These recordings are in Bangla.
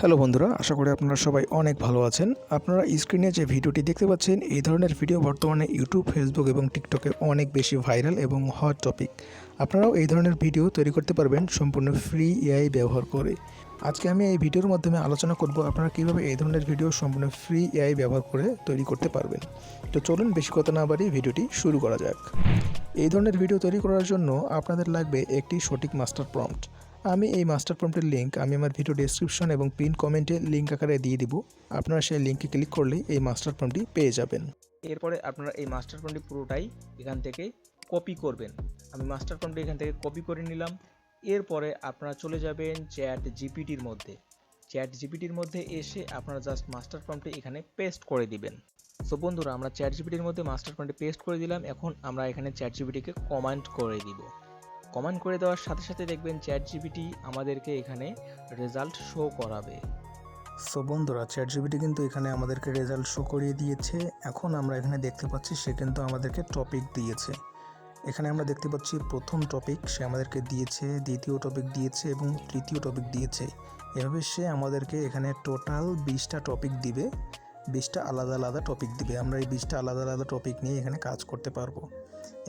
হ্যালো বন্ধুরা, আশা করি আপনারা সবাই অনেক ভালো আছেন। আপনারা স্ক্রিনে যে ভিডিওটি দেখতে পাচ্ছেন, এই ধরনের ভিডিও বর্তমানে ইউটিউব, ফেসবুক এবং টিকটকে অনেক বেশি ভাইরাল এবং হট টপিক। আপনারাও এই ধরনের ভিডিও তৈরি করতে পারবেন সম্পূর্ণ ফ্রি এআই ব্যবহার করে। আজকে আমি এই ভিডিওর মাধ্যমে আলোচনা করব আপনারা কীভাবে এই ধরনের ভিডিও সম্পূর্ণ ফ্রি এআই ব্যবহার করে তৈরি করতে পারবেন। তো চলুন বেশি কথা না বাড়িয়ে ভিডিওটি শুরু করা যাক। এই ধরনের ভিডিও তৈরি করার জন্য আপনাদের লাগবে একটি সঠিক মাস্টার প্রম্পট। আমি এই মাস্টার প্রম্পটের লিঙ্ক আমি আমার ভিডিও ডেসক্রিপশন এবং পিন কমেন্টে লিঙ্ক আকারে দিয়ে দিব। আপনারা সেই লিঙ্কে ক্লিক করলেই এই মাস্টার প্রম্পটটি পেয়ে যাবেন। এরপরে আপনারা এই মাস্টার প্রম্পটটি পুরোটাই এখান থেকে কপি করবেন। আমি মাস্টার প্রম্পটটি এখান থেকে কপি করে নিলাম। এরপরে আপনারা চলে যাবেন চ্যাট জিপিটির মধ্যে। চ্যাট জিপিটির মধ্যে এসে আপনারা জাস্ট মাস্টার প্রম্পটটি এখানে পেস্ট করে দিবেন। সো বন্ধুরা, আমরা চ্যাট জিপিটির মধ্যে মাস্টার প্রম্পটটি পেস্ট করে দিলাম। এখন আমরা এখানে চ্যাট জিপিটিকে কমান্ড করে দিব। কমান্ড করে দেওয়ার সাথে সাথে দেখবেন চ্যাট জিপিটি আমাদেরকে এখানে রেজাল্ট শো করাবে। সো বন্ধুরা, চ্যাট জিপিটি কিন্তু এখানে আমাদেরকে রেজাল্ট শো করিয়ে দিয়েছে। এখন আমরা এখানে দেখতে পাচ্ছি সে কিন্তু আমাদেরকে টপিক দিয়েছে। এখানে আমরা দেখতে পাচ্ছি প্রথম টপিক সে আমাদেরকে দিয়েছে, দ্বিতীয় টপিক দিয়েছে এবং তৃতীয় টপিক দিয়েছে। এভাবে সে আমাদেরকে এখানে টোটাল 20টা টপিক দিবে, 20টা আলাদা আলাদা টপিক দিবে। আমরা এই 20টা আলাদা আলাদা টপিক নিয়ে এখানে কাজ করতে পারবো।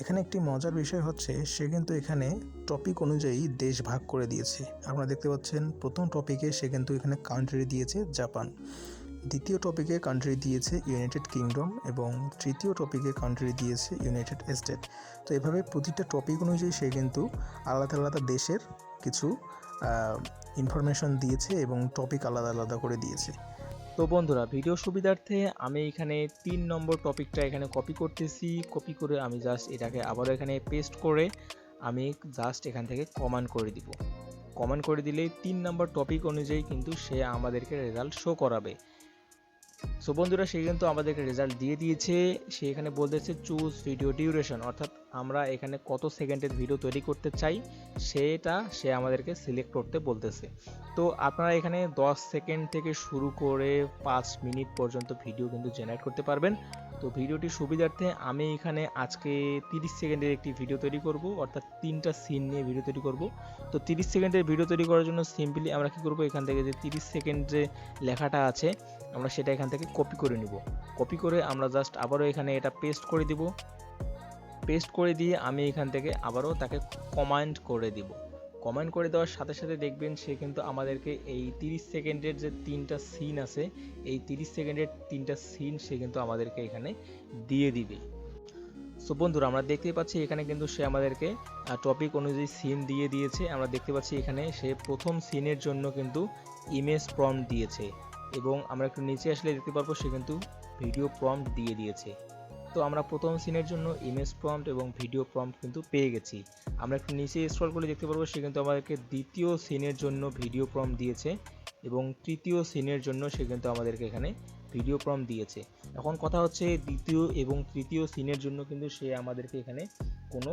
এখানে একটি মজার বিষয় হচ্ছে সে কিন্তু এখানে টপিক অনুযায়ী দেশ ভাগ করে দিয়েছে। আপনারা দেখতে পাচ্ছেন প্রথম টপিকে সে কিন্তু এখানে কান্ট্রি দিয়েছে জাপান, দ্বিতীয় টপিকে কান্ট্রি দিয়েছে ইউনাইটেড কিংডম এবং তৃতীয় টপিকে কান্ট্রি দিয়েছে ইউনাইটেড স্টেট। তো এভাবে প্রতিটা টপিক অনুযায়ী সে কিন্তু আলাদা আলাদা দেশের কিছু ইনফরমেশন দিয়েছে এবং টপিক আলাদা আলাদা করে দিয়েছে। তো বন্ধুরা, ভিডিও সুবিধার্থে আমি এখানে 3 নম্বর টপিকটা এখানে কপি করতেছি। কপি করে আমি জাস্ট এটাকে আবারও এখানে পেস্ট করে আমি জাস্ট এখান থেকে কমান্ড করে দিব। কমান্ড করে দিলেই 3 নম্বর টপিক অনুযায়ী কিন্তু সে আমাদেরকে রেজাল্ট শো করাবে। সো বন্ধুরা, সে কিন্তু আমাদেরকে রেজাল্ট দিয়ে দিয়েছে। সে এখানে বলতেছে চুজ ভিডিও ডিউরেশন, অর্থাৎ আমরা এখানে কত সেকেন্ডের ভিডিও তৈরি করতে চাই সেটা সে আমাদেরকে সিলেক্ট করতে বলতেছে। তো আপনারা এখানে 10 সেকেন্ড থেকে শুরু করে 5 মিনিট পর্যন্ত ভিডিও কিন্তু জেনারেট করতে পারবেন। তো ভিডিওটির সুবিধার্থে আমি এখানে আজকে 30 সেকেন্ডের একটি ভিডিও তৈরি করব, অর্থাৎ 3টা সিন নিয়ে ভিডিও তৈরি করব। তো 30 সেকেন্ডের ভিডিও তৈরি করার জন্য সিম্পলি আমরা কি করব, এখান থেকে যে 30 সেকেন্ড যে লেখাটা আছে আমরা সেটা এখান থেকে কপি করে নিব। কপি করে আমরা জাস্ট আবারও এখানে এটা পেস্ট করে দিব। পেস্ট করে দিয়ে আমি এখান থেকে আবারও তাকে কমান্ড করে দিব। কমান্ড করে দেওয়ার সাথে সাথে দেখবেন সে কিন্তু আমাদেরকে এই 30 সেকেন্ডের যে 3টা সিন আছে, এই 30 সেকেন্ডের 3টা সিন সে কিন্তু আমাদেরকে এখানে দিয়ে দিবে। সো বন্ধুরা, আমরা দেখতে পাচ্ছি এখানে কিন্তু সে আমাদেরকে টপিক অনুযায়ী সিন দিয়ে দিয়েছে। আমরা দেখতে পাচ্ছি এখানে সে প্রথম সিনের জন্য কিন্তু ইমেজ প্রম্পট দিয়েছে এবং আমরা একটু নিচে আসলে দেখতে পারবো সে কিন্তু ভিডিও প্রম্পট দিয়ে দিয়েছে। তো আমরা প্রথম সিনের জন্য ইমেজ প্রম্পট এবং ভিডিও প্রম্পট কিন্তু পেয়ে গেছি। আমরা একটু নিচে স্ক্রল করে দেখতে পারবো সে কিন্তু আমাদেরকে দ্বিতীয় সিনের জন্য ভিডিও প্রম্পট দিয়েছে এবং তৃতীয় সিনের জন্য সে কিন্তু আমাদেরকে এখানে ভিডিও প্রম্পট দিয়েছে। এখন কথা হচ্ছে দ্বিতীয় এবং তৃতীয় সিনের জন্য কিন্তু সে আমাদেরকে এখানে কোনো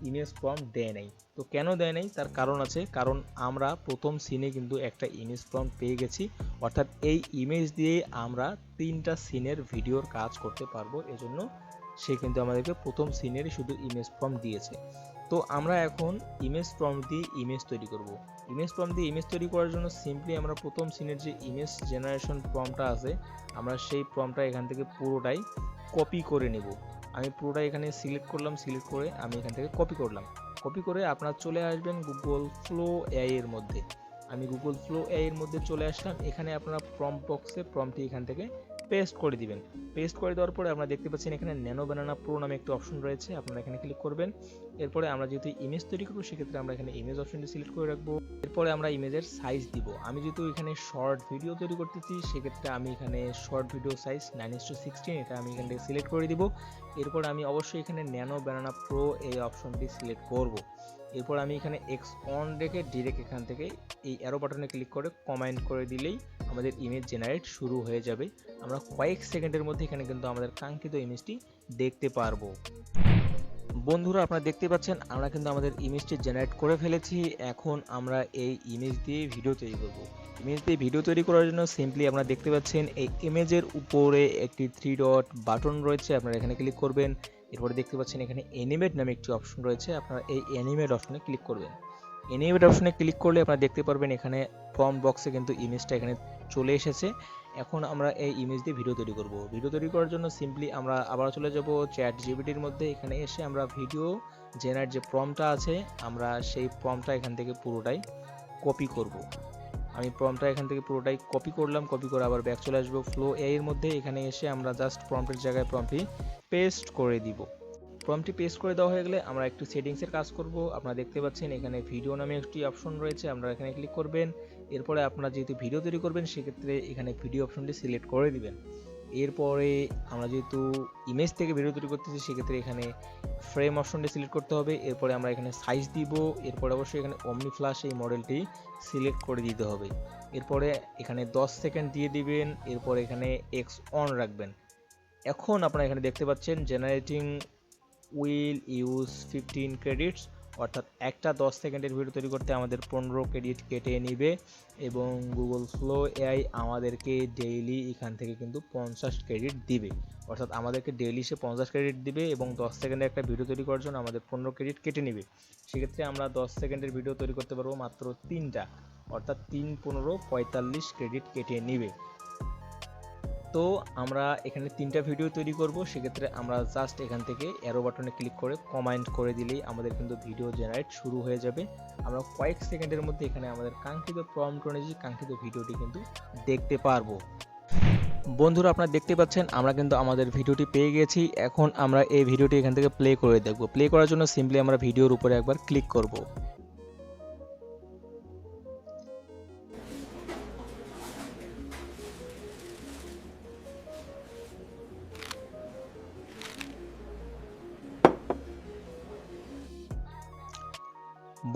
ইমেজ প্রম্পট দেয় নাই। তো কেন দেয় নাই তার কারণ আছে, কারণ আমরা প্রথম সিনে কিন্তু একটা ইমেজ প্রম্পট পেয়ে গেছি, অর্থাৎ এই ইমেজ দিয়ে আমরা 3টা সিনের ভিডিওর কাজ করতে পারবো। এজন্য সে কিন্তু আমাদেরকে প্রথম সিনেরই শুধু ইমেজ প্রম্পট দিয়েছে। তো আমরা এখন ইমেজ প্রম্পট দিয়ে ইমেজ তৈরি করব। ইমেজ প্রম্পট দিয়ে ইমেজ তৈরি করার জন্য সিম্পলি আমরা প্রথম সিনের যে ইমেজ জেনারেশন প্রম্পটটা আছে আমরা সেই প্রম্পটটা এখান থেকে পুরোটাই কপি করে নেব। আমি পুরোটাই এখানে সিলেক্ট করলাম, সিলেক্ট করে আমি এখান থেকে কপি করলাম। কপি করে আপনারা চলে আসবেন গুগল ফ্লো এআই এর মধ্যে। আমি গুগল ফ্লো এআই এর মধ্যে চলে আসলাম। এখানে আপনারা প্রম্পট বক্সে প্রম্পটটি এখান থেকে পেস্ট করে দিবেন। পেস্ট করে দেওয়ার পরে আপনারা দেখতে পাচ্ছেন এখানে ন্যানো ব্যানানা প্রো নামে একটা অপশন রয়েছে, আপনারা এখানে ক্লিক করবেন। এরপরে আমরা যেহেতু ইমেজ তৈরি করবো সেক্ষেত্রে আমরা এখানে ইমেজ অপশনটি সিলেক্ট করে রাখবো। এরপরে আমরা ইমেজের সাইজ দিব। আমি যেহেতু এখানে শর্ট ভিডিও তৈরি করতেছি সেক্ষেত্রে আমি এখানে শর্ট ভিডিও সাইজ 9:16 এটা আমি এখান থেকে সিলেক্ট করে দিব। এরপর আমি অবশ্যই এখানে ন্যানো ব্যানানা প্রো এই অপশনটি সিলেক্ট করব। এরপর আমি এখানে এক্স অন রেখে ডিরেক্ট এখান থেকে এই অ্যারো বাটনে ক্লিক করে কমান্ড করে দিলেই আমাদের ইমেজ জেনারেট শুরু হয়ে যাবে। আমরা কয়েক সেকেন্ডের মধ্যে এখানে কিন্তু আমাদের কাঙ্ক্ষিত ইমেজটি দেখতে পারবো। বন্ধুরা, আপনারা দেখতে পাচ্ছেন আমরা কিন্তু আমাদের ইমেজটি জেনারেট করে ফেলেছি। এখন আমরা এই ইমেজ দিয়ে ভিডিও তৈরি করব। ইমেজ দিয়ে ভিডিও তৈরি করার জন্য সিম্পলি আপনারা দেখতে পাচ্ছেন এই ইমেজের উপরে একটি 3 ডট বাটন রয়েছে, আপনারা এখানে ক্লিক করবেন। এরপরে দেখতে পাচ্ছেন এখানে অ্যানিমেট নামে একটি অপশন রয়েছে, আপনারা এই অ্যানিমেট অপশনে ক্লিক করবেন। এনিমেট অপশনে ক্লিক করলে আপনারা দেখতে পারবেন এখানে প্রম্পট বক্সে কিন্তু ইমেজটা এখানে চলে এসেছে। এখন আমরা এই ইমেজ দিয়ে ভিডিও তৈরি করব। ভিডিও তৈরি করার জন্য সিম্পলি আমরা আবার চলে যাব চ্যাট জিপিটির মধ্যে। এখানে এসে আমরা ভিডিও জেনারেট যে প্রম্পটটা আছে আমরা সেই প্রম্পটটা এখান থেকে পুরোটাই কপি করব। আমি প্রম্পটটা এখান থেকে পুরোটাই কপি করলাম, কপি করে আবার ব্যাক চলে আসবো ফ্লো এআই এর মধ্যে। এখানে এসে আমরা জাস্ট প্রম্পটের জায়গায় প্রম্পটটি পেস্ট করে দিব। প্রম্পটটি পেস্ট করে দেওয়া হয়ে গেলে আমরা একটু সেটিংসের কাজ করব। আপনারা দেখতে পাচ্ছেন এখানে ভিডিও নামে একটি অপশন রয়েছে, আপনারা এখানে ক্লিক করবেন। এরপরে আপনারা যেহেতু ভিডিও তৈরি করবেন সেক্ষেত্রে এখানে ভিডিও অপশনটি সিলেক্ট করে দিবেন। এরপরে আমরা যেহেতু ইমেজ থেকে ভিডিও তৈরি করতেছি সেক্ষেত্রে এখানে ফ্রেম অপশনটি সিলেক্ট করতে হবে। এরপরে আমরা এখানে সাইজ দিব। এরপরে অবশ্যই এখানে অমনি ফ্ল্যাশ এই মডেলটি সিলেক্ট করে দিতে হবে। এরপরে এখানে 10 সেকেন্ড দিয়ে দিবেন। এরপরে এখানে এক্স অন রাখবেন। এখন আপনারা এখানে দেখতে পাচ্ছেন জেনারেটিং উইল ইউজ 15 ক্রেডিটস, অর্থাৎ একটা 10 সেকেন্ডের ভিডিও তৈরি করতে আমাদের 15 ক্রেডিট কেটে নিবে এবং গুগল ফ্লো এআই আমাদেরকে ডেইলি এখান থেকে কিন্তু 50 ক্রেডিট দিবে। অর্থাৎ আমাদেরকে ডেইলি সে 50 ক্রেডিট দিবে এবং 10 সেকেন্ডের একটা ভিডিও তৈরি করার জন্য আমাদের 15 ক্রেডিট কেটে নিবে। সেক্ষেত্রে আমরা 10 সেকেন্ডের ভিডিও তৈরি করতে পারবো মাত্র 3টা, অর্থাৎ 3 15 45 ক্রেডিট কেটে নিবে। তো আমরা এখানে 3টা ভিডিও তৈরি করব। সেক্ষেত্রে আমরা জাস্ট এখান থেকে অ্যারো বাটনে ক্লিক করে কমেন্ট করে দিলেই আমাদের কিন্তু ভিডিও জেনারেট শুরু হয়ে যাবে। আমরা কয়েক সেকেন্ডের মধ্যে এখানে আমাদের কাঙ্ক্ষিত প্রম্পট অনুযায়ী কাঙ্ক্ষিত ভিডিওটি কিন্তু দেখতে পারবো। বন্ধুরা আপনারা দেখতে পাচ্ছেন আমরা কিন্তু আমাদের ভিডিওটি পেয়ে গেছি। এখন আমরা এই ভিডিওটি এখান থেকে প্লে করে দেখব। প্লে করার জন্য সিম্পলি আমরা ভিডিওর উপরে একবার ক্লিক করব।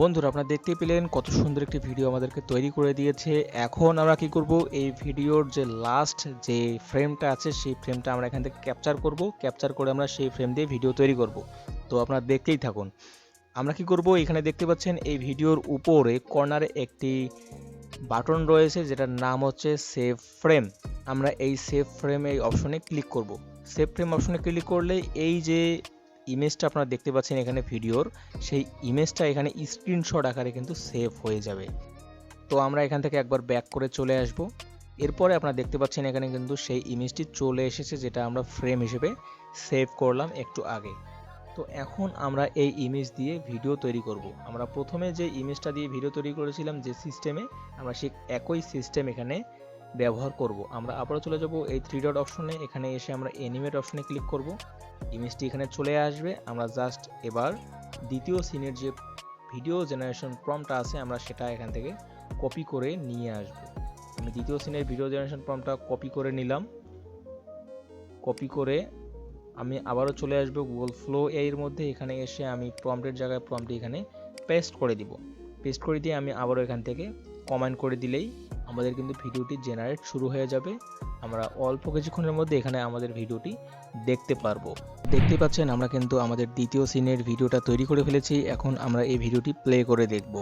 বন্ধুরা আপনারা দেখতে পেলেন কত সুন্দর একটি ভিডিও আমাদেরকে তৈরি করে দিয়েছে। এখন আমরা কি করব, এই ভিডিওর যে লাস্ট যে ফ্রেমটা আছে সেই ফ্রেমটা আমরা এখান থেকে ক্যাপচার করব। ক্যাপচার করে আমরা সেই ফ্রেম দিয়ে ভিডিও তৈরি করব। তো আপনারা দেখতেই থাকুন। আমরা কি করব, এখানে দেখতে পাচ্ছেন এই ভিডিওর উপরে কর্নারে একটি বাটন রয়েছে যেটার নাম হচ্ছে সেভ ফ্রেম। আমরা এই সেভ ফ্রেম এই অপশনে ক্লিক করব। সেভ ফ্রেম অপশনে ক্লিক করলে এই যে ইমেজটা আপনারা দেখতে পাচ্ছেন এখানে ভিডিওর, সেই ইমেজটা এখানে স্ক্রিনশট আকারে কিন্তু সেভ হয়ে যাবে। তো আমরা এখান থেকে একবার ব্যাক করে চলে আসব। এরপরে আপনারা দেখতে পাচ্ছেন এখানে কিন্তু সেই ইমেজটি চলে এসেছে যেটা আমরা ফ্রেম হিসেবে সেভ করলাম একটু আগে। তো এখন আমরা এই ইমেজ দিয়ে ভিডিও তৈরি করব। আমরা প্রথমে যে ইমেজটা দিয়ে ভিডিও তৈরি করেছিলাম যে সিস্টেমে, আমরা সেই একই সিস্টেম এখানে ব্যবহার করব। আমরা আবারও চলে যাব এই 3 ডট অপশনে। এখানে এসে আমরা অ্যানিমেট অপশনে ক্লিক করব। ইমেজটি এখানে চলে আসবে। আমরা জাস্ট এবার দ্বিতীয় সিনের যে ভিডিও জেনারেশন প্রম্পটটা আছে আমরা সেটা এখান থেকে কপি করে নিয়ে আসব। আমি দ্বিতীয় সিনের ভিডিও জেনারেশন প্রম্পটটা কপি করে নিলাম। কপি করে আমি আবারও চলে আসব গুগল ফ্লো এআই এর মধ্যে। এখানে এসে আমি প্রম্পটের জায়গায় প্রম্পটটি এখানে পেস্ট করে দিব। পেস্ট করে দিয়ে আমি আবারও এখান থেকে কমেন্ট করে দিলেই আমাদের কিন্তু ভিডিওটি জেনারেট শুরু হয়ে যাবে। আমরা অল্প কিছুক্ষণের মধ্যে এখানে আমাদের ভিডিওটি দেখতে পারবো। দেখতে পাচ্ছেন আমরা কিন্তু আমাদের দ্বিতীয় সিনের ভিডিওটা তৈরি করে ফেলেছি। এখন আমরা এই ভিডিওটি প্লে করে দেখব।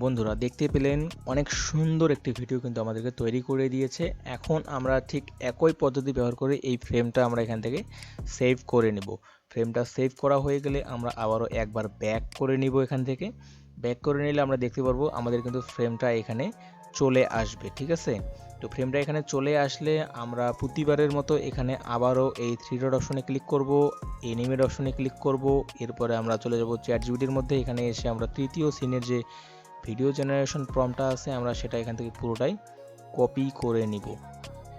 বন্ধুরা দেখতে পেলেন অনেক সুন্দর একটি ভিডিও কিন্তু আমাদেরকে তৈরি করে দিয়েছে। এখন আমরা ঠিক একই পদ্ধতি ব্যবহার করে এই ফ্রেমটা আমরা এখান থেকে সেভ করে নেব। ফ্রেমটা সেভ করা হয়ে গেলে আমরা আবারও একবার ব্যাক করে নিব। এখান থেকে ব্যাক করে নিলে আমরা দেখতে পারবো আমাদের কিন্তু ফ্রেমটা এখানে চলে আসবে। ঠিক আছে, তো ফ্রেমটা এখানে চলে আসলে আমরা প্রতিবারের মতো এখানে আবারও এই 3 ডট অপশনে ক্লিক করব, অ্যানিমেট অপশনে ক্লিক করব। এরপরে আমরা চলে যাব চ্যাট জিপিটির মধ্যে। এখানে এসে আমরা তৃতীয় সিনের যে ভিডিও জেনারেশন প্রম্পটটা আছে আমরা সেটা এখান থেকে পুরোটাই কপি করে নিব।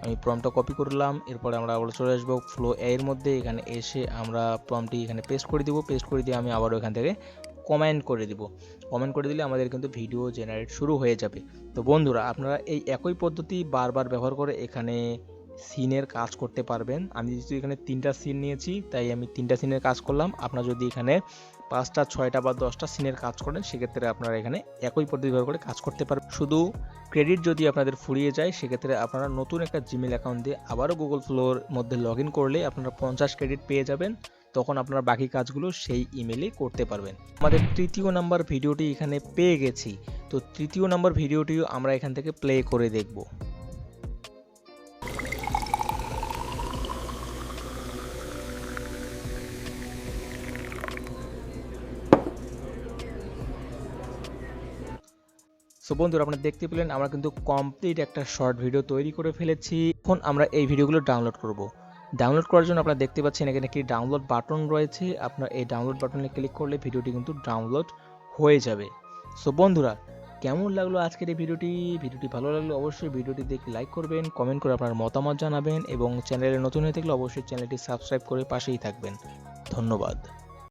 আমি প্রম্পটটা কপি করলাম। এরপরে আমরা আবার চলে আসবো ফ্লো এর মধ্যে। এখানে এসে আমরা প্রম্পটটি এখানে পেস্ট করে দিব। পেস্ট করে দিয়ে আমি আবারও এখান থেকে কমেন্ট করে দিব। কমেন্ট করে দিলে আমাদের কিন্তু ভিডিও জেনারেট শুরু হয়ে যাবে। তো বন্ধুরা আপনারা এই একই পদ্ধতি বারবার ব্যবহার করে এখানে সিনের কাজ করতে পারবেন। আমি যেহেতু এখানে 3টা সিন নিয়েছি তাই আমি 3টা সিনের কাজ করলাম। আপনারা যদি এখানে 5টা 6টা বা 10টা সিনের কাজ করেন সেক্ষেত্রে আপনারা এখানে একই পদ্ধতি ব্যবহার করে কাজ করতে পারবেন। শুধু ক্রেডিট যদি আপনাদের ফুরিয়ে যায় সেক্ষেত্রে আপনারা নতুন একটা জিমেল অ্যাকাউন্ট দিয়ে আবারও গুগল ফ্লোর মধ্যে লগ ইন করলে আপনারা 50 ক্রেডিট পেয়ে যাবেন। তখন আপনার বাকি কাজগুলো সেই ইমেলে করতে পারবেন। আমাদের তৃতীয় নাম্বার ভিডিওটি এখানে পেয়ে গেছি, তো তৃতীয় নাম্বার ভিডিওটিও আমরা এখান থেকে প্লে করে দেখব। সো বন্ধুরা, আপনারা দেখতে পেলেন আমরা কিন্তু কমপ্লিট একটা শর্ট ভিডিও তৈরি করে ফেলেছি। এখন আমরা এই ভিডিওগুলো ডাউনলোড করব। ডাউনলোড করার জন্য আপনারা দেখতে পাচ্ছেন এখানে একটি ডাউনলোড বাটন রয়েছে। আপনার এই ডাউনলোড বাটনে ক্লিক করলে ভিডিওটি কিন্তু ডাউনলোড হয়ে যাবে। সো বন্ধুরা, কেমন লাগলো আজকের এই ভিডিওটি? ভিডিওটি ভালো লাগলে অবশ্যই ভিডিওটি দেখে লাইক করবেন, কমেন্ট করে আপনার মতামত জানাবেন এবং চ্যানেলে নতুন হয়ে থাকলে অবশ্যই চ্যানেলটি সাবস্ক্রাইব করে পাশেই থাকবেন। ধন্যবাদ।